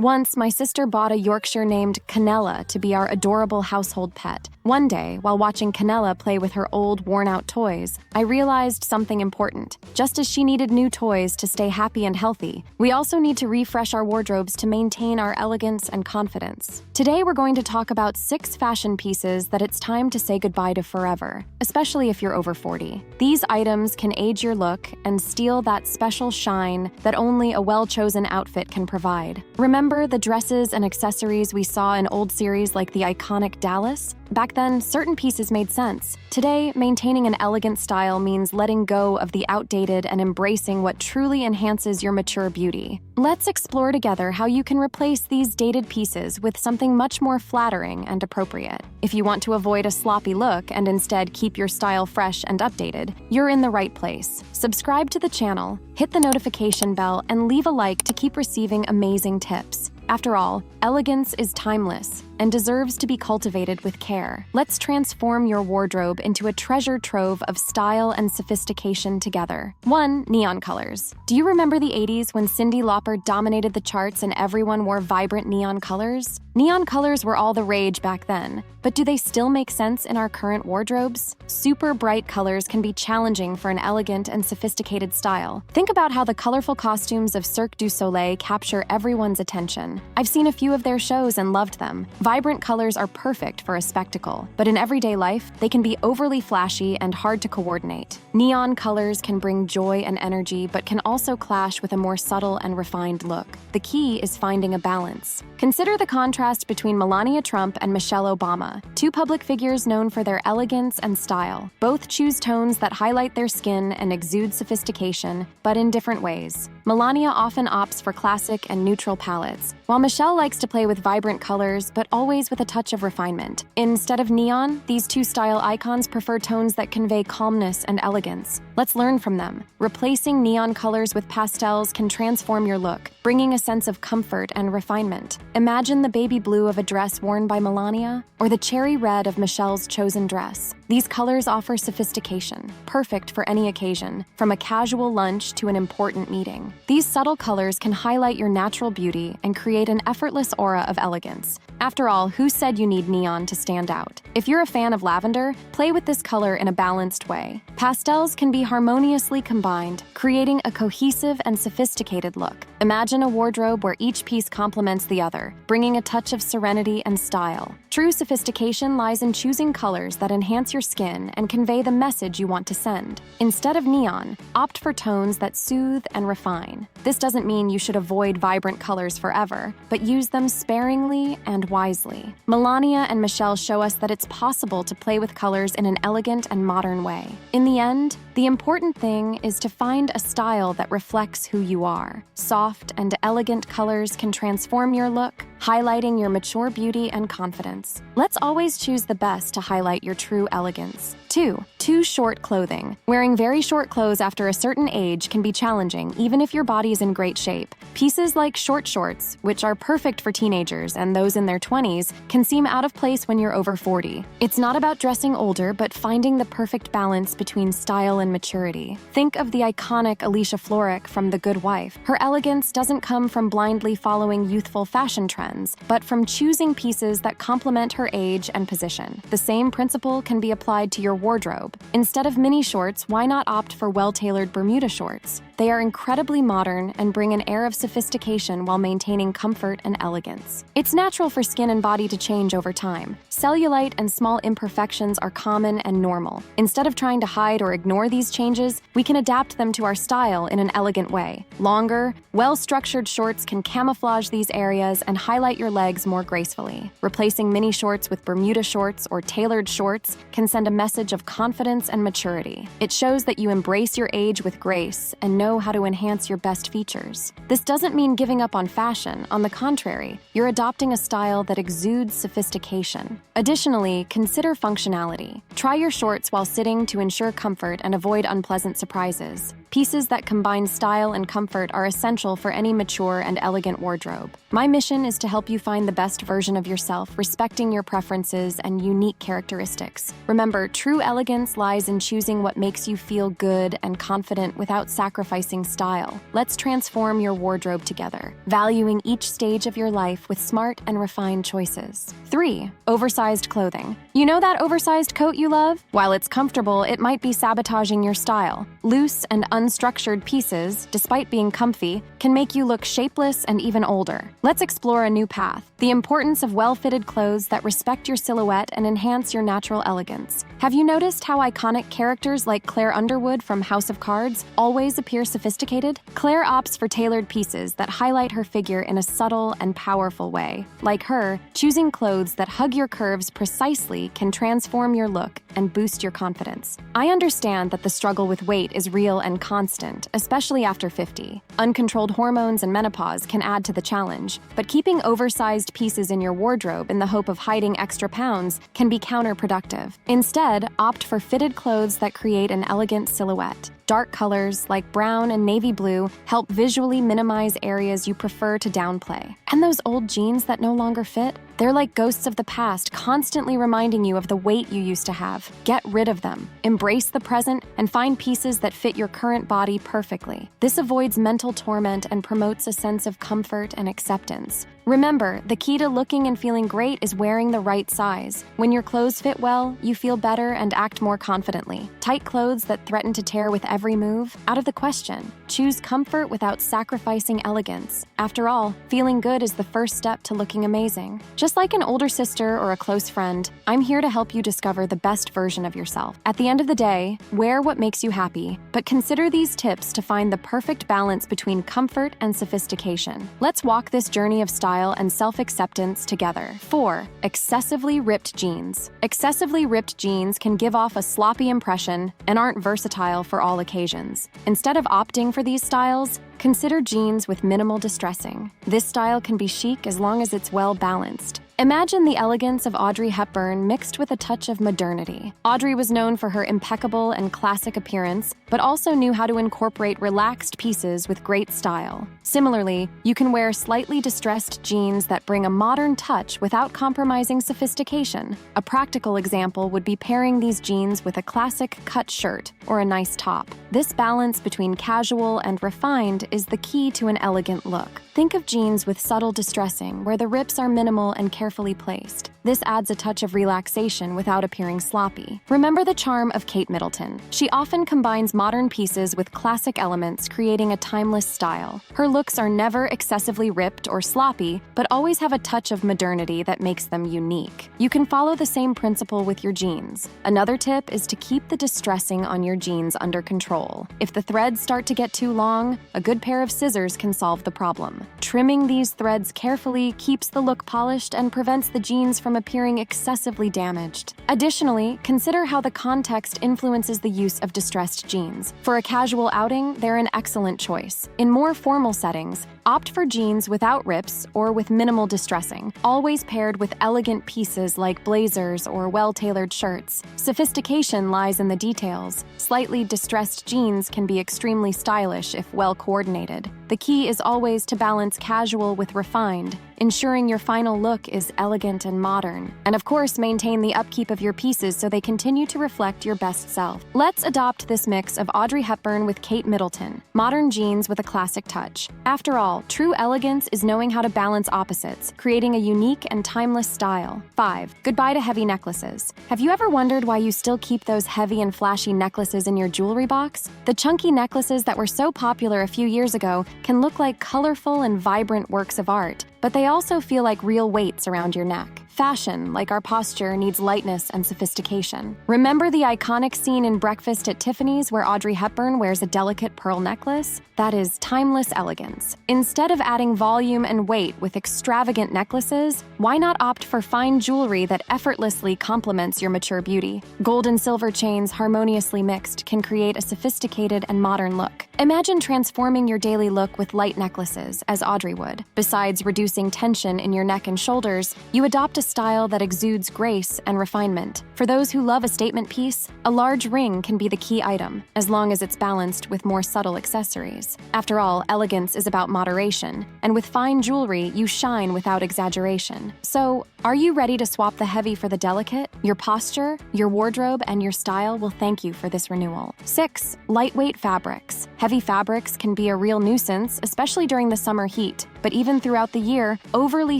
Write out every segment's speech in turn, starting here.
Once, my sister bought a Yorkshire named Canella to be our adorable household pet. One day, while watching Canella play with her old, worn-out toys, I realized something important. Just as she needed new toys to stay happy and healthy, we also need to refresh our wardrobes to maintain our elegance and confidence. Today, we're going to talk about 6 fashion pieces that it's time to say goodbye to forever, especially if you're over 40. These items can age your look and steal that special shine that only a well-chosen outfit can provide. Remember the dresses and accessories we saw in old series like the iconic Dallas? Back then, certain pieces made sense. Today, maintaining an elegant style means letting go of the outdated and embracing what truly enhances your mature beauty. Let's explore together how you can replace these dated pieces with something much more flattering and appropriate. If you want to avoid a sloppy look and instead keep your style fresh and updated, you're in the right place. Subscribe to the channel, hit the notification bell, and leave a like to keep receiving amazing tips. After all, elegance is timeless and deserves to be cultivated with care. Let's transform your wardrobe into a treasure trove of style and sophistication together. 1. Neon colors. Do you remember the 80s when Cyndi Lauper dominated the charts and everyone wore vibrant neon colors? Neon colors were all the rage back then, but do they still make sense in our current wardrobes? Super bright colors can be challenging for an elegant and sophisticated style. Think about how the colorful costumes of Cirque du Soleil capture everyone's attention. I've seen a few of their shows and loved them. Vibrant colors are perfect for a spectacle, but in everyday life, they can be overly flashy and hard to coordinate. Neon colors can bring joy and energy, but can also clash with a more subtle and refined look. The key is finding a balance. Consider the contrast between Melania Trump and Michelle Obama, 2 public figures known for their elegance and style. Both choose tones that highlight their skin and exude sophistication, but in different ways. Melania often opts for classic and neutral palettes, while Michelle likes to play with vibrant colors, but always with a touch of refinement. Instead of neon, these 2 style icons prefer tones that convey calmness and elegance. Let's learn from them. Replacing neon colors with pastels can transform your look, bringing a sense of comfort and refinement. Imagine the baby blue of a dress worn by Melania, or the cherry red of Michelle's chosen dress. These colors offer sophistication, perfect for any occasion, from a casual lunch to an important meeting. These subtle colors can highlight your natural beauty and create an effortless aura of elegance. After all, who said you need neon to stand out? If you're a fan of lavender, play with this color in a balanced way. Pastels can be harmoniously combined, creating a cohesive and sophisticated look. Imagine a wardrobe where each piece complements the other, bringing a touch of serenity and style. True sophistication lies in choosing colors that enhance your skin and convey the message you want to send. Instead of neon, opt for tones that soothe and refine. This doesn't mean you should avoid vibrant colors forever, but use them sparingly and wisely. Melania and Michelle show us that it's possible to play with colors in an elegant and modern way. In the end, the important thing is to find a style that reflects who you are. Soft and elegant colors can transform your look, highlighting your mature beauty and confidence. Let's always choose the best to highlight your true elegance. 2. Too short clothing. Wearing very short clothes after a certain age can be challenging, even if your body is in great shape. Pieces like short shorts, which are perfect for teenagers and those in their 20s, can seem out of place when you're over 40. It's not about dressing older, but finding the perfect balance between style and maturity. Think of the iconic Alicia Florrick from The Good Wife. Her elegance doesn't come from blindly following youthful fashion trends, but from choosing pieces that complement her age and position. The same principle can be applied to your wardrobe. Instead of mini shorts, why not opt for well-tailored Bermuda shorts? They are incredibly modern and bring an air of sophistication while maintaining comfort and elegance. It's natural for skin and body to change over time. Cellulite and small imperfections are common and normal. Instead of trying to hide or ignore these changes, we can adapt them to our style in an elegant way. Longer, well-structured shorts can camouflage these areas and highlight your legs more gracefully. Replacing mini shorts with Bermuda shorts or tailored shorts can send a message of confidence and maturity. It shows that you embrace your age with grace and know how to enhance your best features. This doesn't mean giving up on fashion. On the contrary, you're adopting a style that exudes sophistication. Additionally, consider functionality. Try your shorts while sitting to ensure comfort and avoid unpleasant surprises. Pieces that combine style and comfort are essential for any mature and elegant wardrobe. My mission is to help you find the best version of yourself, respecting your preferences and unique characteristics. Remember, true elegance lies in choosing what makes you feel good and confident without sacrificing style. Let's transform your wardrobe together, valuing each stage of your life with smart and refined choices. 3. Oversized clothing. You know that oversized coat you love? While it's comfortable, it might be sabotaging your style. Loose and unstructured pieces, despite being comfy, can make you look shapeless and even older. Let's explore a new path: the importance of well-fitted clothes that respect your silhouette and enhance your natural elegance. Have you noticed how iconic characters like Claire Underwood from House of Cards always appear sophisticated? Claire opts for tailored pieces that highlight her figure in a subtle and powerful way. Like her, choosing clothes that hug your curves precisely can transform your look and boost your confidence. I understand that the struggle with weight is real and constant, especially after 50. Uncontrolled hormones and menopause can add to the challenge, but keeping oversized pieces in your wardrobe in the hope of hiding extra pounds can be counterproductive. Instead, opt for fitted clothes that create an elegant silhouette. Dark colors like brown and navy blue help visually minimize areas you prefer to downplay. And those old jeans that no longer fit? They're like ghosts of the past, constantly reminding you of the weight you used to have. Get rid of them. Embrace the present and find pieces that fit your current body perfectly. This avoids mental torment and promotes a sense of comfort and acceptance. Remember, the key to looking and feeling great is wearing the right size. When your clothes fit well, you feel better and act more confidently. Tight clothes that threaten to tear with every move? Out of the question. Choose comfort without sacrificing elegance. After all, feeling good is the first step to looking amazing. Just like an older sister or a close friend, I'm here to help you discover the best version of yourself. At the end of the day, wear what makes you happy, but consider these tips to find the perfect balance between comfort and sophistication. Let's walk this journey of style and self-acceptance together. 4. Excessively ripped jeans. Excessively ripped jeans can give off a sloppy impression and aren't versatile for all occasions. Instead of opting for these styles, consider jeans with minimal distressing. This style can be chic as long as it's well balanced. Imagine the elegance of Audrey Hepburn mixed with a touch of modernity. Audrey was known for her impeccable and classic appearance, but also knew how to incorporate relaxed pieces with great style. Similarly, you can wear slightly distressed jeans that bring a modern touch without compromising sophistication. A practical example would be pairing these jeans with a classic cut shirt or a nice top. This balance between casual and refined is the key to an elegant look. Think of jeans with subtle distressing, where the rips are minimal and carefully placed. This adds a touch of relaxation without appearing sloppy. Remember the charm of Kate Middleton. She often combines modern pieces with classic elements, creating a timeless style. Her looks are never excessively ripped or sloppy, but always have a touch of modernity that makes them unique. You can follow the same principle with your jeans. Another tip is to keep the distressing on your jeans under control. If the threads start to get too long, a good pair of scissors can solve the problem. Trimming these threads carefully keeps the look polished and prevents the jeans from appearing excessively damaged. Additionally, consider how the context influences the use of distressed jeans. For a casual outing, they're an excellent choice. In more formal settings, opt for jeans without rips or with minimal distressing, always paired with elegant pieces like blazers or well-tailored shirts. Sophistication lies in the details. Slightly distressed jeans can be extremely stylish if well coordinated. The key is always to balance casual with refined, ensuring your final look is elegant and modern. And of course, maintain the upkeep of your pieces so they continue to reflect your best self. Let's adopt this mix of Audrey Hepburn with Kate Middleton, modern jeans with a classic touch. After all, true elegance is knowing how to balance opposites, creating a unique and timeless style. 5. Goodbye to heavy necklaces. Have you ever wondered why you still keep those heavy and flashy necklaces in your jewelry box? The chunky necklaces that were so popular a few years ago can look like colorful and vibrant works of art, but they also feel like real weights around your neck. Fashion, like our posture, needs lightness and sophistication. Remember the iconic scene in Breakfast at Tiffany's where Audrey Hepburn wears a delicate pearl necklace? That is timeless elegance. Instead of adding volume and weight with extravagant necklaces, why not opt for fine jewelry that effortlessly complements your mature beauty? Gold and silver chains harmoniously mixed can create a sophisticated and modern look. Imagine transforming your daily look with light necklaces, as Audrey would. Besides reducing tension in your neck and shoulders, you adopt a style that exudes grace and refinement. For those who love a statement piece, a large ring can be the key item, as long as it's balanced with more subtle accessories. After all, elegance is about moderation, and with fine jewelry, you shine without exaggeration. So, are you ready to swap the heavy for the delicate? Your posture, your wardrobe, and your style will thank you for this renewal. 6. Lightweight fabrics. Heavy fabrics can be a real nuisance, especially during the summer heat. But even throughout the year, overly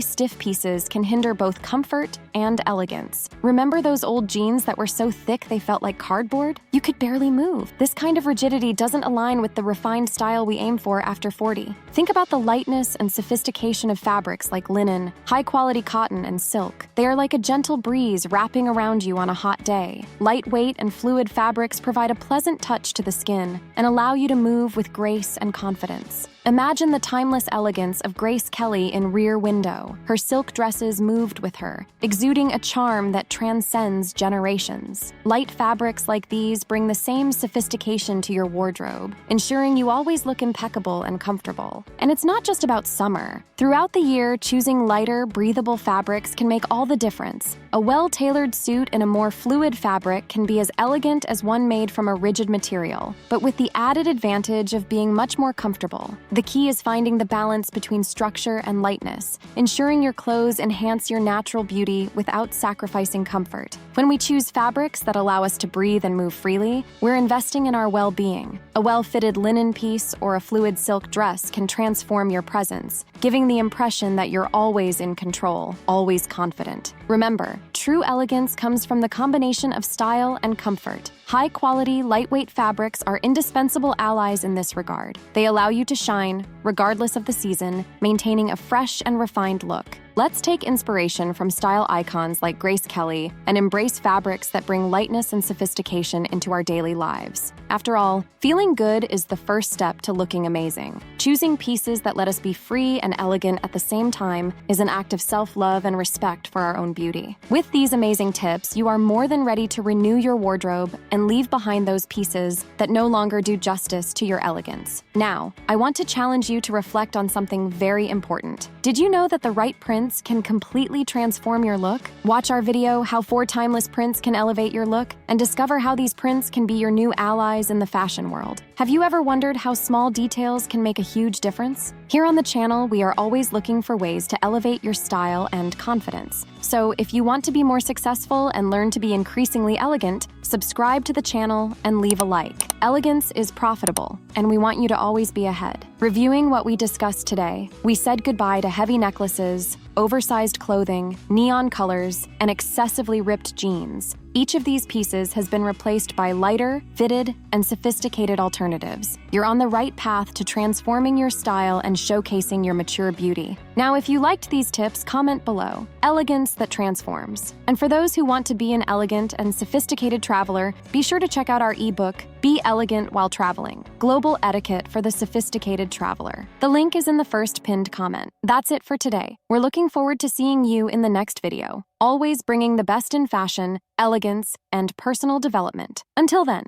stiff pieces can hinder both comfort and elegance. Remember those old jeans that were so thick they felt like cardboard? You could barely move. This kind of rigidity doesn't align with the refined style we aim for after 40. Think about the lightness and sophistication of fabrics like linen, high-quality cotton, and silk. They are like a gentle breeze wrapping around you on a hot day. Lightweight and fluid fabrics provide a pleasant touch to the skin and allow you to move with grace and confidence. Imagine the timeless elegance of Grace Kelly in Rear Window. Her silk dresses moved with her, exuding a charm that transcends generations. Light fabrics like these bring the same sophistication to your wardrobe, ensuring you always look impeccable and comfortable. And it's not just about summer. Throughout the year, choosing lighter, breathable fabrics can make all the difference. A well-tailored suit in a more fluid fabric can be as elegant as one made from a rigid material, but with the added advantage of being much more comfortable. The key is finding the balance between structure and lightness, ensuring your clothes enhance your natural beauty without sacrificing comfort. When we choose fabrics that allow us to breathe and move freely, we're investing in our well-being. A well-fitted linen piece or a fluid silk dress can transform your presence, giving the impression that you're always in control, always confident. Remember, true elegance comes from the combination of style and comfort. High-quality, lightweight fabrics are indispensable allies in this regard. They allow you to shine, regardless of the season, maintaining a fresh and refined look. Let's take inspiration from style icons like Grace Kelly and embrace fabrics that bring lightness and sophistication into our daily lives. After all, feeling good is the first step to looking amazing. Choosing pieces that let us be free and elegant at the same time is an act of self-love and respect for our own beauty. With these amazing tips, you are more than ready to renew your wardrobe and leave behind those pieces that no longer do justice to your elegance. Now, I want to challenge you to reflect on something very important. Did you know that the right prints can completely transform your look? Watch our video, How 4 Timeless Prints Can Elevate Your Look, and discover how these prints can be your new allies in the fashion world. Have you ever wondered how small details can make a huge difference? Here on the channel, we are always looking for ways to elevate your style and confidence. So if you want to be more successful and learn to be increasingly elegant, subscribe to the channel and leave a like. Elegance is profitable, and we want you to always be ahead. Reviewing what we discussed today, we said goodbye to heavy necklaces, oversized clothing, neon colors, and excessively ripped jeans. Each of these pieces has been replaced by lighter, fitted, and sophisticated alternatives. You're on the right path to transforming your style and showcasing your mature beauty. Now, if you liked these tips, comment below. Elegance that transforms. And for those who want to be an elegant and sophisticated traveler, be sure to check out our ebook, Be Elegant While Traveling: Global Etiquette for the Sophisticated Traveler. The link is in the first pinned comment. That's it for today. We're looking forward to seeing you in the next video, always bringing the best in fashion, elegance, and personal development. Until then.